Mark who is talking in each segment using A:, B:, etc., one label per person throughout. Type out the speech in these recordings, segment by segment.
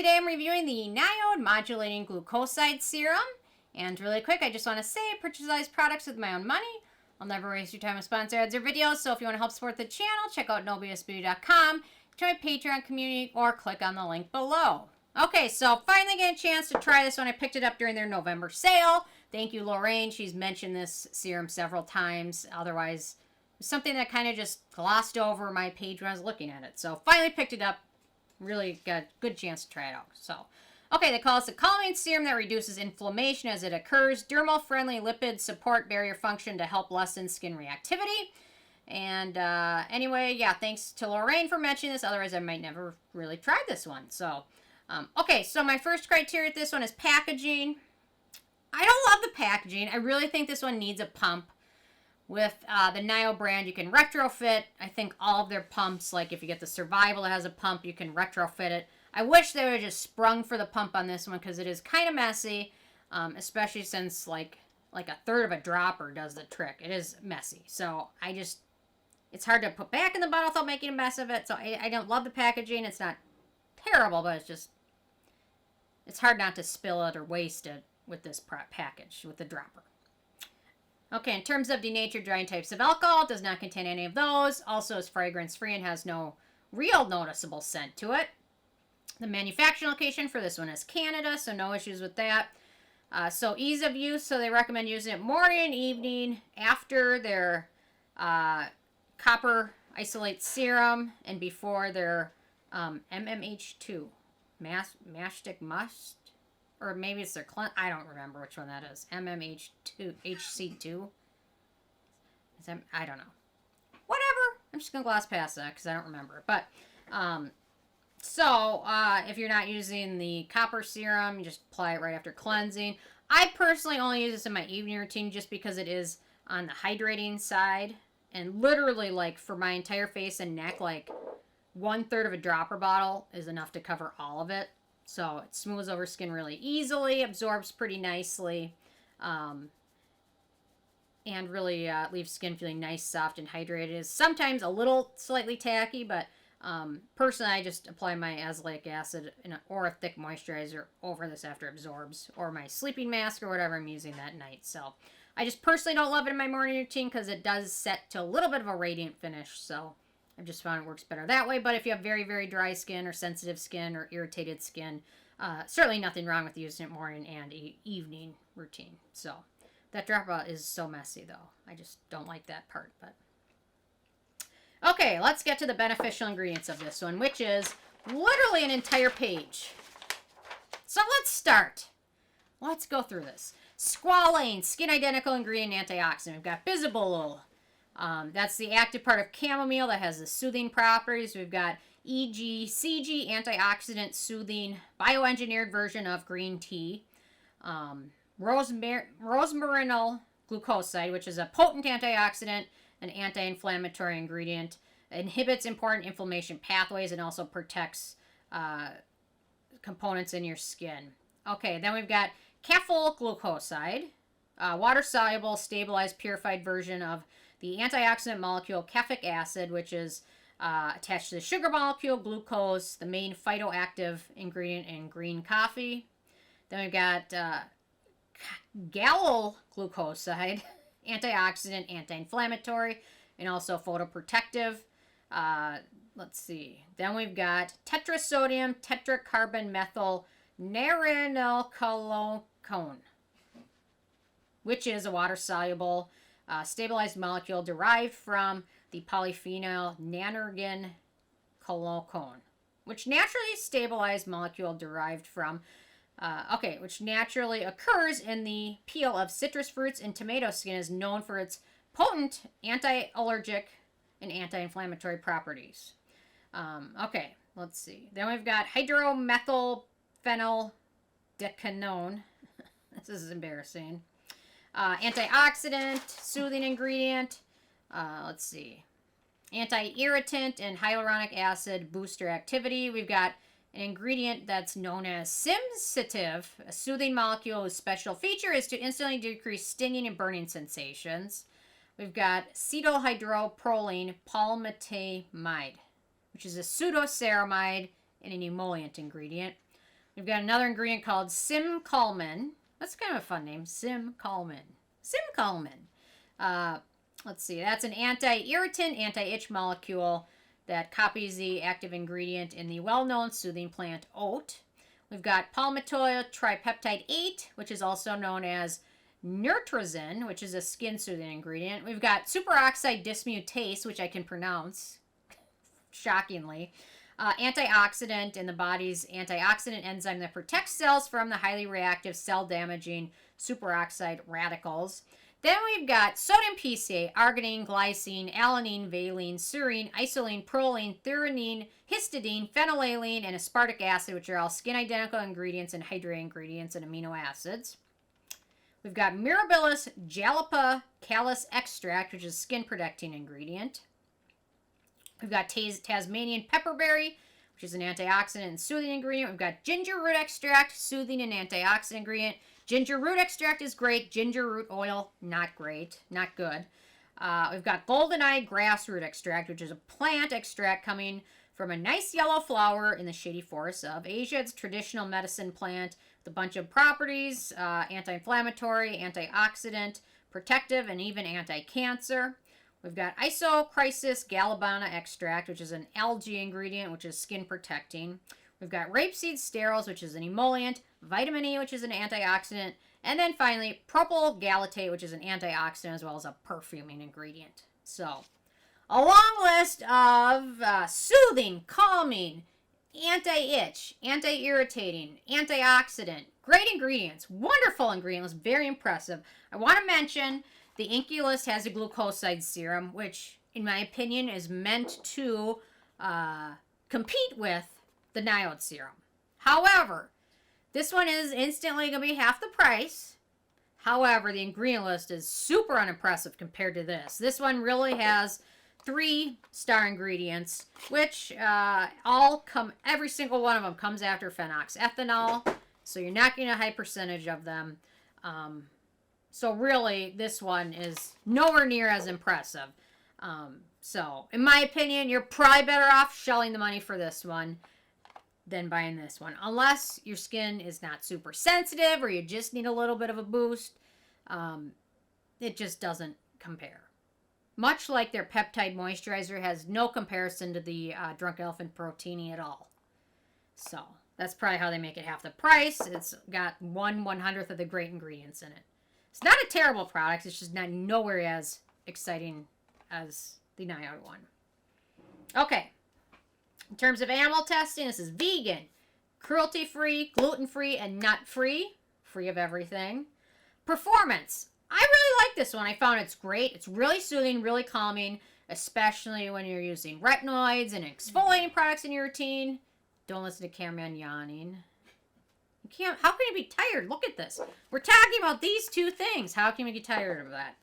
A: today I'm reviewing the NIOD Modulating Glucoside Serum. And really quick, I just want to say, I purchase these products with my own money. I'll never waste your time with sponsor ads or videos, so if you want to help support the channel, check out nobsbeauty.com, join my Patreon community, or click on the link below. Okay, so finally getting a chance to try this one. I picked it up during their November sale. Thank you, Lorraine. She's mentioned this serum several times. Otherwise, it was something that kind of just glossed over my page when I was looking at it. So finally picked it up. Really got a good chance to try it out. So, okay, they call this a calming serum that reduces inflammation as it occurs. Dermal-friendly lipids support barrier function to help lessen skin reactivity. And anyway, yeah, thanks to Lorraine for mentioning this. Otherwise, I might never really tried this one. So, okay, so my first criteria with this one is packaging. I don't love the packaging. I really think this one needs a pump. With the NIO brand, you can retrofit, I think, all of their pumps. Like, if you get the Survival that has a pump, you can retrofit it. I wish they would have just sprung for the pump on this one, because it is kind of messy, especially since, like a third of a dropper does the trick. It is messy. So, it's hard to put back in the bottle without making a mess of it. So, I don't love the packaging. It's not terrible, but it's hard not to spill it or waste it with this package, with the dropper. Okay, in terms of denatured drying types of alcohol, it does not contain any of those. Also is fragrance-free and has no real noticeable scent to it. The manufacturing location for this one is Canada, so no issues with that. So ease of use, so they recommend using it morning, evening, after their copper isolate serum, and before their MMH2, mastic must. Or maybe it's their I don't remember which one that is. MMH2, HC2. I don't know. Whatever. I'm just going to gloss past that because I don't remember. But, if you're not using the copper serum, you just apply it right after cleansing. I personally only use this in my evening routine just because it is on the hydrating side. And literally, like, for my entire face and neck, like, 1/3 of a dropper bottle is enough to cover all of it. So it smooths over skin really easily, absorbs pretty nicely, and really leaves skin feeling nice, soft, and hydrated. It's sometimes a little slightly tacky, but personally I just apply my azelaic acid or a thick moisturizer over this after it absorbs, or my sleeping mask or whatever I'm using that night. So I just personally don't love it in my morning routine because it does set to a little bit of a radiant finish, so I've just found it works better that way. But if you have very, very dry skin or sensitive skin or irritated skin, certainly nothing wrong with using it morning and evening routine. So that dropper is so messy, though. I just don't like that part. But okay, let's get to the beneficial ingredients of this one, which is literally an entire page. So let's start. Let's go through this. Squalane, skin-identical ingredient antioxidant. We've got Bisabolol. That's the active part of chamomile that has the soothing properties. We've got EGCG, antioxidant soothing, bioengineered version of green tea. Rosmarinyl glucoside, which is a potent antioxidant, an anti-inflammatory ingredient, inhibits important inflammation pathways, and also protects components in your skin. Okay, then we've got Caffeyl glucoside, water-soluble, stabilized, purified version of the antioxidant molecule caffeic acid, which is attached to the sugar molecule, glucose, the main phytoactive ingredient in green coffee. Then we've got Gallyl glucoside, antioxidant, anti-inflammatory, and also photoprotective. Let's see. Then we've got Tetrasodium, Tetracarboxymethyl, Naringeninchalcone, which is a water-soluble stabilized molecule derived from the polyphenol Naringeninchalcone, which naturally stabilized molecule derived from, which naturally occurs in the peel of citrus fruits and tomato skin, is known for its potent anti-allergic and anti-inflammatory properties. Let's see. Then we've got Hydroxymethoxyphenyl Decanone. This is embarrassing. Antioxidant, soothing ingredient, let's see, anti-irritant and hyaluronic acid booster activity. We've got an ingredient that's known as Simsitive, a soothing molecule whose special feature is to instantly decrease stinging and burning sensations. We've got Cetylhydroxyproline Palmitamide, which is a pseudoceramide and an emollient ingredient. We've got another ingredient called Simcolmin. That's kind of a fun name, Simcolmin. Simcolmin. Let's see, that's an anti-irritant, anti-itch molecule that copies the active ingredient in the well-known soothing plant oat. We've got palmitoyl tripeptide 8, which is also known as Nurtrazin, which is a skin-soothing ingredient. We've got superoxide dismutase, which I can pronounce, shockingly. Antioxidant in the body's antioxidant enzyme that protects cells from the highly reactive cell-damaging superoxide radicals. Then we've got sodium PCA, arginine, glycine, alanine, valine, serine, isolene, proline, threonine, histidine, phenylalanine, and aspartic acid, which are all skin-identical ingredients and hydrating ingredients and amino acids. We've got Mirabilis jalapa callus extract, which is a skin-protecting ingredient. We've got Tasmanian pepperberry, which is an antioxidant and soothing ingredient. We've got ginger root extract, soothing and antioxidant ingredient. Ginger root extract is great. Ginger root oil, not great. Not good. We've got goldeneye grassroot extract, which is a plant extract coming from a nice yellow flower in the shady forests of Asia. It's a traditional medicine plant with a bunch of properties, anti-inflammatory, antioxidant, protective, and even anti-cancer. We've got Isochrysis galabana extract, which is an algae ingredient, which is skin protecting. We've got rapeseed sterols, which is an emollient, vitamin E, which is an antioxidant, and then finally propyl galatate, which is an antioxidant as well as a perfuming ingredient. So, a long list of soothing, calming, anti-itch, anti-irritating, antioxidant, great ingredients, wonderful ingredients, very impressive. I want to mention the Inky List has a glucoside serum, which, in my opinion, is meant to compete with the NIOD serum. However, this one is instantly going to be half the price. However, the ingredient list is super unimpressive compared to this. This one really has 3-star ingredients, which every single one of them comes after phenoxethanol. So you're not getting a high percentage of them. So really, this one is nowhere near as impressive. So, in my opinion, you're probably better off shelling the money for this one than buying this one. Unless your skin is not super sensitive or you just need a little bit of a boost. It just doesn't compare. Much like their peptide moisturizer has no comparison to the Drunk Elephant Protini at all. So, that's probably how they make it half the price. It's got 1/100th of the great ingredients in it. It's not a terrible product. It's just nowhere as exciting as the NIOD one. Okay. In terms of animal testing, this is vegan, cruelty-free, gluten-free, and nut-free. Free of everything. Performance. I really like this one. I found it's great. It's really soothing, really calming, especially when you're using retinoids and exfoliating products in your routine. Don't listen to Cameron yawning. How can you be tired? Look at this. We're talking about these two things. How can you get tired of that?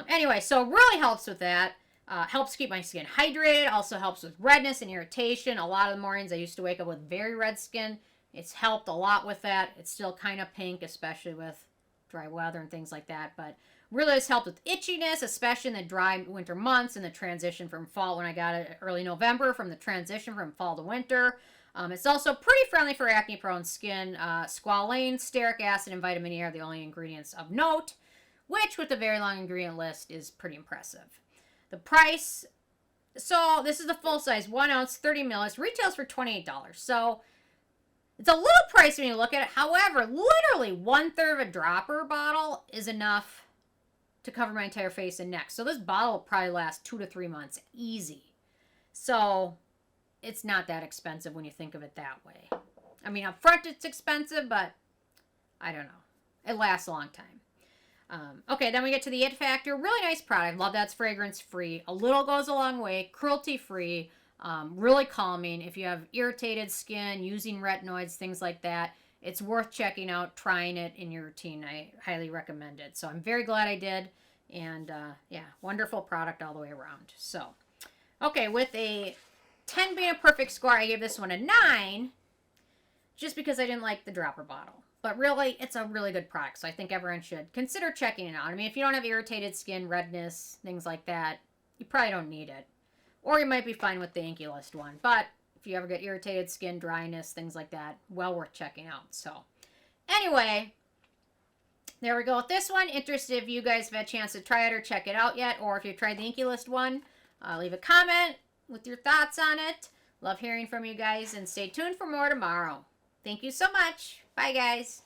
A: Anyway, so it really helps with that. Helps keep my skin hydrated. Also helps with redness and irritation. A lot of the mornings I used to wake up with very red skin. It's helped a lot with that. It's still kind of pink, especially with dry weather and things like that. But really has helped with itchiness, especially in the dry winter months and the transition from fall when I got it early November from the transition from fall to winter. It's also pretty friendly for acne-prone skin. Squalane, stearic acid, and vitamin E are the only ingredients of note, which with a very long ingredient list is pretty impressive. The price, so this is the full size, 1 ounce, 30 ml, retails for $28. So it's a little pricey when you look at it. However, literally 1/3 of a dropper bottle is enough to cover my entire face and neck. So this bottle will probably last 2 to 3 months, easy. So it's not that expensive when you think of it that way. I mean, up front it's expensive, but I don't know. It lasts a long time. Okay, then we get to the It Factor. Really nice product. Love that it's fragrance-free. A little goes a long way. Cruelty-free. Really calming. If you have irritated skin, using retinoids, things like that, it's worth checking out, trying it in your routine. I highly recommend it. So I'm very glad I did. And, yeah, wonderful product all the way around. So, okay, with a 10 being a perfect score, I gave this one a 9 just because I didn't like the dropper bottle. But really, it's a really good product, so I think everyone should consider checking it out. I mean, if you don't have irritated skin, redness, things like that, you probably don't need it. Or you might be fine with the Inky List one. But if you ever get irritated skin, dryness, things like that. Well worth checking out. So anyway, there we go with this one. Interested if you guys have had a chance to try it or check it out yet, or if you've tried the Inky List one. Leave a comment with your thoughts on it. Love hearing from you guys, and stay tuned for more tomorrow. Thank you so much. Bye, guys.